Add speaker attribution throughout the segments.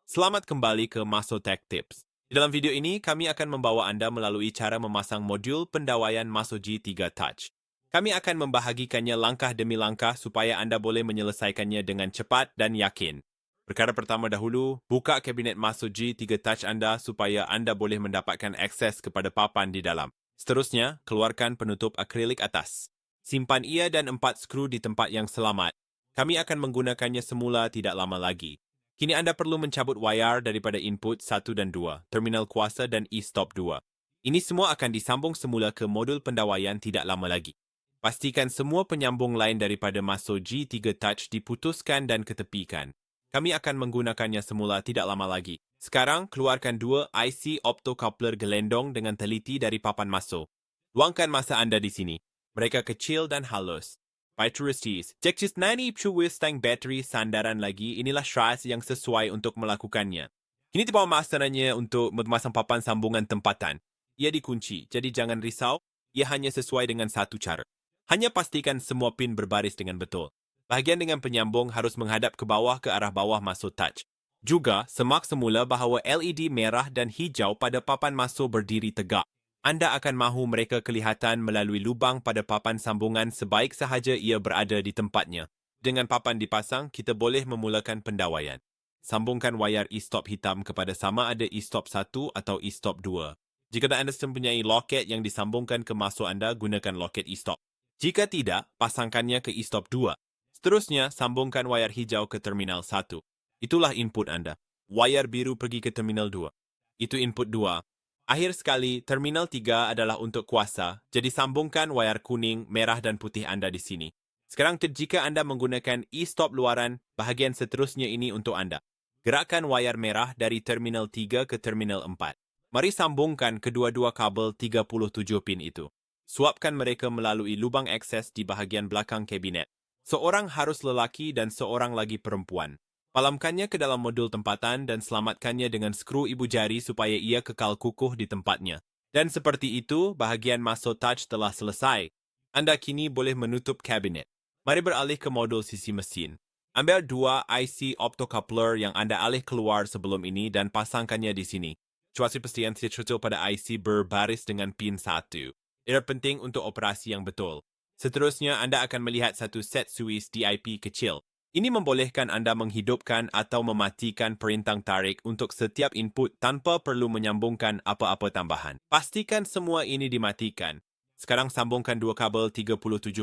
Speaker 1: Selamat kembali ke Maso Tech Tips. Di dalam video ini, kami akan membawa Anda melalui cara memasang modul pendawaian Maso G3 Touch. Kami akan membahagikannya langkah demi langkah supaya Anda boleh menyelesaikannya dengan cepat dan yakin. Perkara pertama dahulu, buka kabinet Maso G3 Touch Anda supaya Anda boleh mendapatkan akses kepada papan di dalam. Seterusnya, keluarkan penutup akrilik atas. Simpan ia dan 4 skru di tempat yang selamat. Kami akan menggunakannya semula tidak lama lagi. Kini Anda perlu mencabut wayar daripada input 1 dan 2, terminal kuasa dan e-stop 2. Ini semua akan disambung semula ke modul pendawaian tidak lama lagi. Pastikan semua penyambung lain daripada Maso G3 Touch diputuskan dan ketepikan. Kami akan menggunakannya semula tidak lama lagi. Sekarang, keluarkan 2 IC optocoupler gelendong dengan teliti dari papan Maso. Luangkan masa Anda di sini. Mereka kecil dan halus. Pythuristes, Jekcis 90 Pshuwis Tang battery sandaran lagi, inilah Shraz yang sesuai untuk melakukannya. Kini tiba masanya untuk memasang papan sambungan tempatan. Ia dikunci, jadi jangan risau, ia hanya sesuai dengan satu cara. Hanya pastikan semua pin berbaris dengan betul. Bahagian dengan penyambung harus menghadap ke arah bawah masuk touch. Juga, semak semula bahawa LED merah dan hijau pada papan masuk berdiri tegak. Anda akan mahu mereka kelihatan melalui lubang pada papan sambungan sebaik sahaja ia berada di tempatnya. Dengan papan dipasang, kita boleh memulakan pendawaian. Sambungkan wayar e-stop hitam kepada sama ada e-stop 1 atau e-stop 2. Jika Anda mempunyai loket yang disambungkan ke masuk Anda, gunakan loket e-stop. Jika tidak, pasangkannya ke e-stop 2. Seterusnya, sambungkan wayar hijau ke terminal 1. Itulah input Anda. Wayar biru pergi ke terminal 2. Itu input 2. Akhir sekali, terminal 3 adalah untuk kuasa, jadi sambungkan wayar kuning, merah dan putih Anda di sini. Sekarang, jika Anda menggunakan e-stop luaran, bahagian seterusnya ini untuk Anda. Gerakkan wayar merah dari terminal 3 ke terminal 4. Mari sambungkan kedua-dua kabel 37 pin itu. Suapkan mereka melalui lubang akses di bahagian belakang kabinet. Seorang harus lelaki dan seorang lagi perempuan. Palamkannya ke dalam modul tempatan dan selamatkannya dengan skru ibu jari supaya ia kekal kukuh di tempatnya. Dan seperti itu, bahagian masuk touch telah selesai. Anda kini boleh menutup kabinet. Mari beralih ke modul sisi mesin. Ambil 2 IC optocoupler yang Anda alih keluar sebelum ini dan pasangkannya di sini. Cuaca pastian tertutup pada IC berbaris dengan pin 1. Ini penting untuk operasi yang betul. Seterusnya, Anda akan melihat satu set suis DIP kecil. Ini membolehkan Anda menghidupkan atau mematikan perintah tarik untuk setiap input tanpa perlu menyambungkan apa-apa tambahan. Pastikan semua ini dimatikan. Sekarang sambungkan 2 kabel 37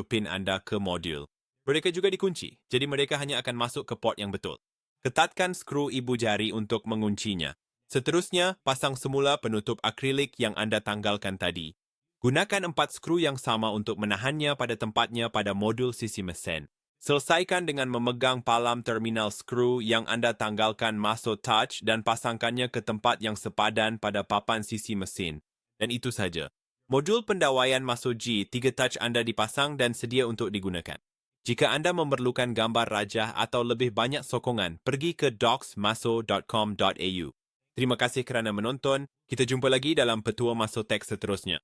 Speaker 1: pin Anda ke modul. Mereka juga dikunci, jadi mereka hanya akan masuk ke port yang betul. Ketatkan skru ibu jari untuk menguncinya. Seterusnya, pasang semula penutup akrilik yang Anda tanggalkan tadi. Gunakan 4 skru yang sama untuk menahannya pada tempatnya pada modul sisi mesin. Selesaikan dengan memegang palam terminal skru yang Anda tanggalkan masuk touch dan pasangkannya ke tempat yang sepadan pada papan sisi mesin. Dan itu saja. Modul pendawaian masuk G3 Touch Anda dipasang dan sedia untuk digunakan. Jika Anda memerlukan gambar rajah atau lebih banyak sokongan, pergi ke docsmaso.com.au. Terima kasih kerana menonton. Kita jumpa lagi dalam petua Maso Tech seterusnya.